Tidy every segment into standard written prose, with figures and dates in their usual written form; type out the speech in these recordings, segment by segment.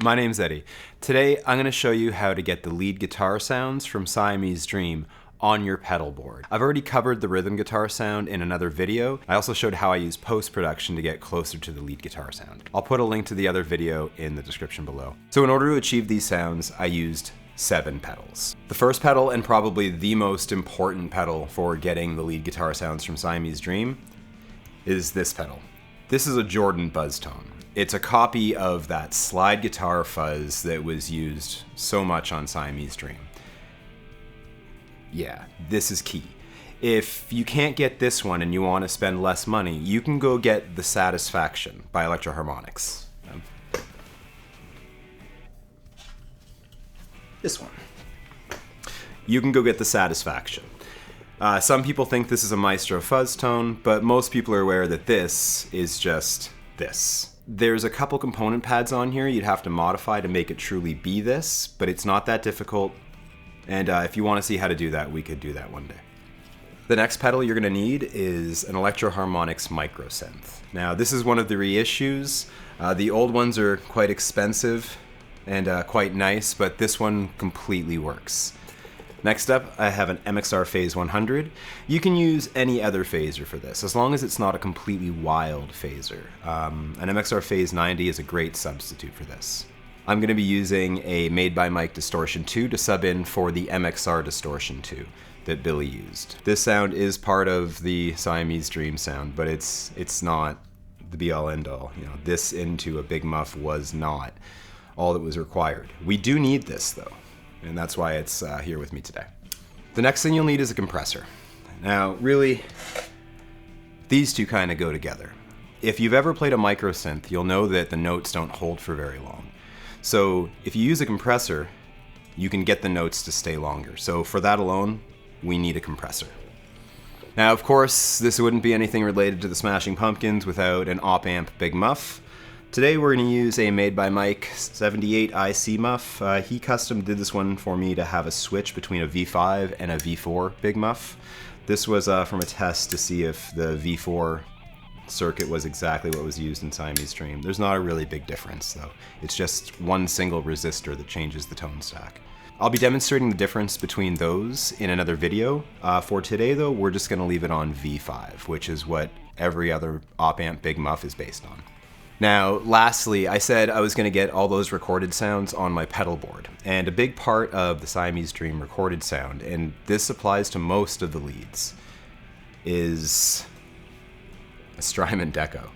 My name's Eddie. Today I'm going to show you how to get the lead guitar sounds from Siamese Dream on your pedal board. I've already covered the rhythm guitar sound in another video. I also showed how I use post-production to get closer to the lead guitar sound. I'll put a link to the other video in the description below. So in order to achieve these sounds, I used 7 pedals. The first pedal, and probably the most important pedal for getting the lead guitar sounds from Siamese Dream, is this pedal. This is a Jordan Buzz Tone. It's a copy of that slide guitar fuzz that was used so much on Siamese Dream. Yeah, this is key. If you can't get this one and you want to spend less money, you can go get the Satisfaction by Electro Harmonix. This one. You can go get the Satisfaction. Some people think this is a Maestro fuzz tone, but most people are aware that this is just this. There's a couple component pads on here you'd have to modify to make it truly be this, but it's not that difficult. And if you want to see how to do that, we could do that one day. The next pedal you're going to need is an Electro Harmonix Microsynth. Now, this is one of the reissues. The old ones are quite expensive and quite nice, but this one completely works. Next up, I have an MXR Phase 100. You can use any other phaser for this, as long as it's not a completely wild phaser. An MXR Phase 90 is a great substitute for this. I'm going to be using a Made by Mike Distortion 2 to sub in for the MXR Distortion 2 that Billy used. This sound is part of the Siamese Dream sound, but it's not the be-all end-all. You know, this into a big muff was not all that was required. We do need this though, and that's why it's here with me today. The next thing you'll need is a compressor. Now, really, these two kind of go together. If you've ever played a microsynth, you'll know that the notes don't hold for very long. So if you use a compressor, you can get the notes to stay longer. So for that alone, we need a compressor. Now, of course, this wouldn't be anything related to the Smashing Pumpkins without an op-amp Big Muff. Today we're going to use a Made by Mike 78 IC Muff. He custom did this one for me to have a switch between a V5 and a V4 Big Muff. This was from a test to see if the V4 circuit was exactly what was used in Siamese Dream. There's not a really big difference though. It's just one single resistor that changes the tone stack. I'll be demonstrating the difference between those in another video. For today though, we're just going to leave it on V5, which is what every other op-amp Big Muff is based on. Now, lastly, I said I was going to get all those recorded sounds on my pedal board, and a big part of the Siamese Dream recorded sound, and this applies to most of the leads, is a Strymon Deco.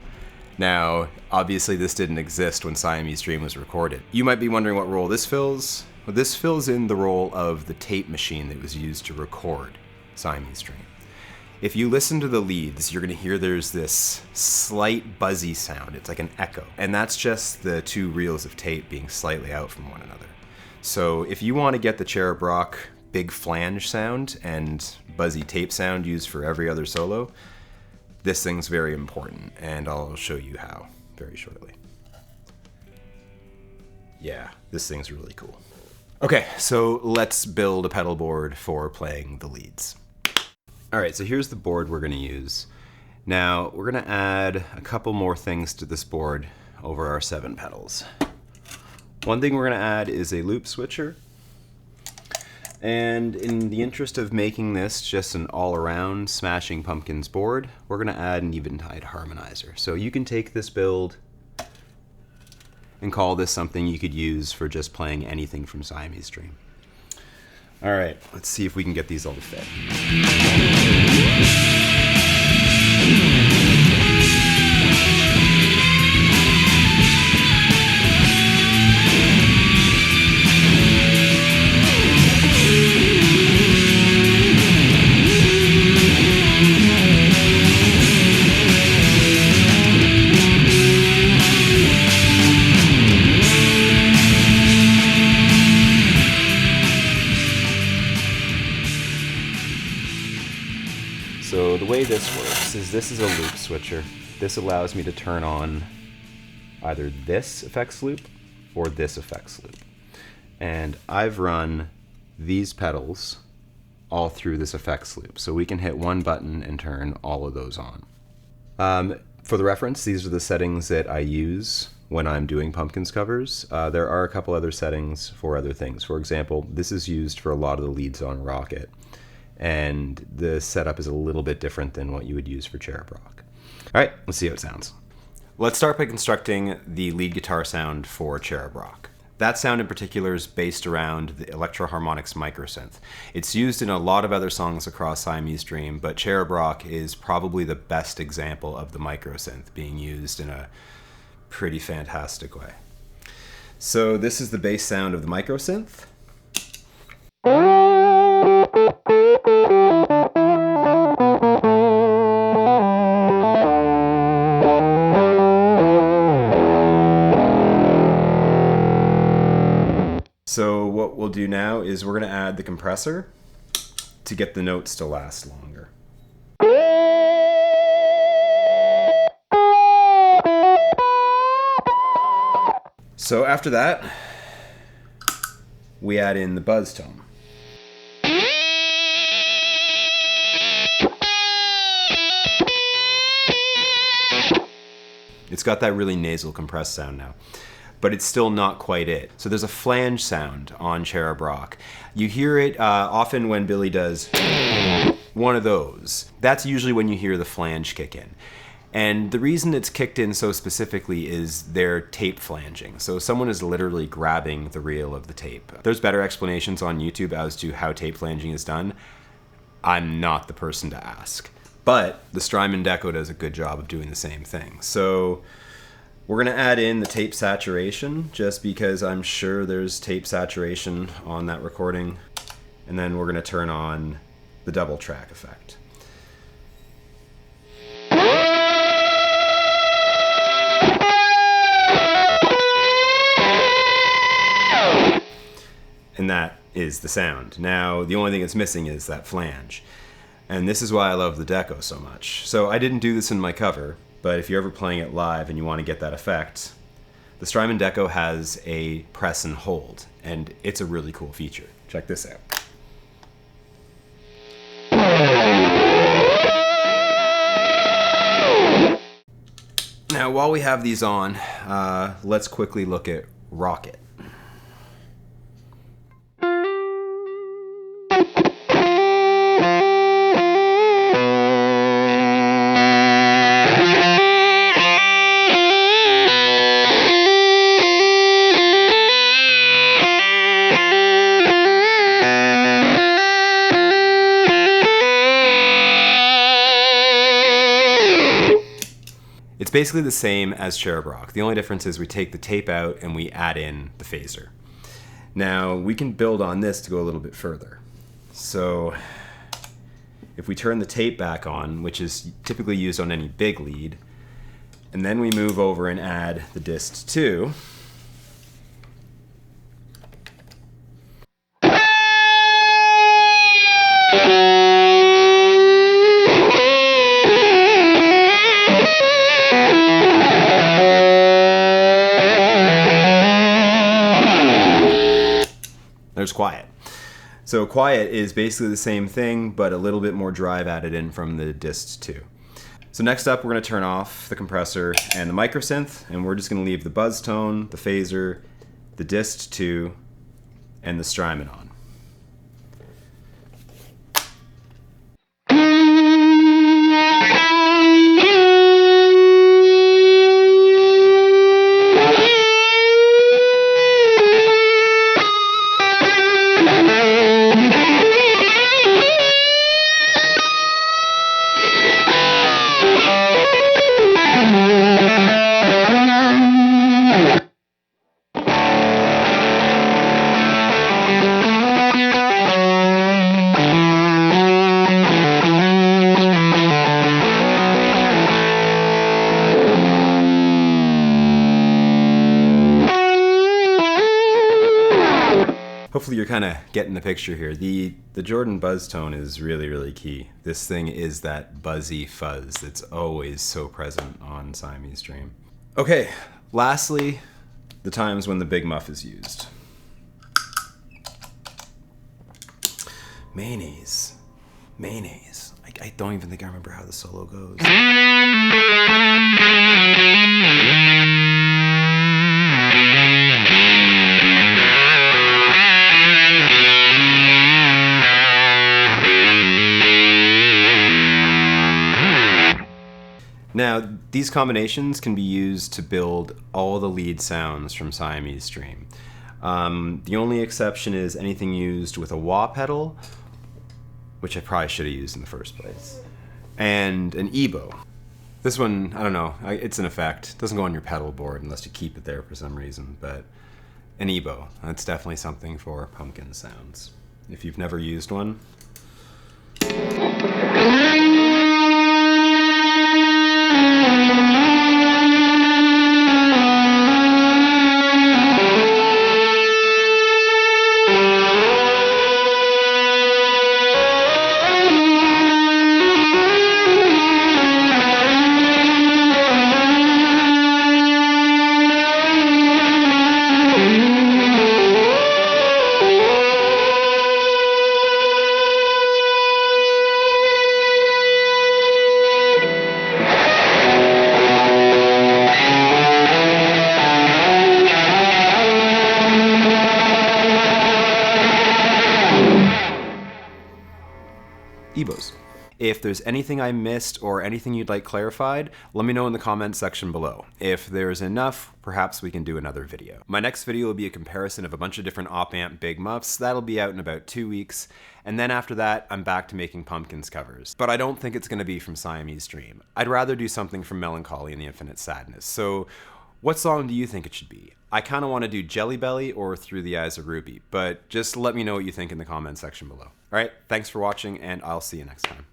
Now, obviously this didn't exist when Siamese Dream was recorded. You might be wondering what role this fills. Well, this fills in the role of the tape machine that was used to record Siamese Dream. If you listen to the leads, you're going to hear there's this slight buzzy sound. It's like an echo. And that's just the 2 reels of tape being slightly out from one another. So if you want to get the Cherub Rock big flange sound and buzzy tape sound used for every other solo, this thing's very important, and I'll show you how very shortly. Yeah, this thing's really cool. Okay, so let's build a pedal board for playing the leads. Alright, so here's the board we're going to use. Now, we're going to add a couple more things to this board over our 7 pedals. One thing we're going to add is a loop switcher. And in the interest of making this just an all-around Smashing Pumpkins board, we're going to add an Eventide Harmonizer. So you can take this build and call this something you could use for just playing anything from Siamese Dream. Alright, let's see if we can get these all to fit. So the way this works is this is a loop switcher. This allows me to turn on either this effects loop or this effects loop. And I've run these pedals all through this effects loop. So we can hit one button and turn all of those on. For the reference, these are the settings that I use when I'm doing Pumpkins covers. There are a couple other settings for other things. For example, this is used for a lot of the leads on Rocket, and the setup is a little bit different than what you would use for Cherub Rock. All right, let's see how it sounds. Let's start by constructing the lead guitar sound for Cherub Rock. That sound in particular is based around the Electro Harmonix Microsynth. It's used in a lot of other songs across Siamese Dream, but Cherub Rock is probably the best example of the Microsynth being used in a pretty fantastic way. So this is the bass sound of the Microsynth. So what we'll do now is we're going to add the compressor to get the notes to last longer. So after that, we add in the buzz tone. It's got that really nasal compressed sound now, but it's still not quite it. So there's a flange sound on Cherub Rock. You hear it often when Billy does one of those. That's usually when you hear the flange kick in. And the reason it's kicked in so specifically is they're tape flanging. So someone is literally grabbing the reel of the tape. There's better explanations on YouTube as to how tape flanging is done. I'm not the person to ask. But the Strymon Deco does a good job of doing the same thing. So we're gonna add in the tape saturation just because I'm sure there's tape saturation on that recording. And then we're gonna turn on the double track effect. And that is the sound. Now, the only thing it's missing is that flange. And this is why I love the Deco so much. So I didn't do this in my cover, but if you're ever playing it live and you want to get that effect, the Strymon Deco has a press and hold, and it's a really cool feature. Check this out. Now, while we have these on, let's quickly look at Rocket. It's basically the same as Cherub Rock. The only difference is we take the tape out and we add in the phaser. Now, we can build on this to go a little bit further. So if we turn the tape back on, which is typically used on any big lead, and then we move over and add the Dist 2, there's quiet. So quiet is basically the same thing, but a little bit more drive added in from the Dist 2. So next up, we're going to turn off the compressor and the Microsynth, and we're just going to leave the buzz tone, the phaser, the Dist 2, and the Strymon on. Hopefully you're kind of getting the picture here. The Jordan buzz tone is really, really key. This thing is that buzzy fuzz that's always so present on Siamese Dream. Okay, lastly, the times when the big muff is used. Mayonnaise. I don't even think I remember how the solo goes. Now, these combinations can be used to build all the lead sounds from Siamese Dream. The only exception is anything used with a wah pedal, which I probably should have used in the first place, and an Ebow. This one, I don't know, it's an effect. It doesn't go on your pedal board unless you keep it there for some reason, but an Ebow, that's definitely something for pumpkin sounds. If you've never used one. Ebows. If there's anything I missed or anything you'd like clarified, let me know in the comments section below. If there's enough, perhaps we can do another video. My next video will be a comparison of a bunch of different op-amp big muffs. That'll be out in about 2 weeks. And then after that, I'm back to making Pumpkins covers. But I don't think it's gonna be from Siamese Dream. I'd rather do something from Melancholy and the Infinite Sadness. So what song do you think it should be? I kinda wanna do Jelly Belly or Through the Eyes of Ruby, but just let me know what you think in the comments section below. All right, thanks for watching, and I'll see you next time.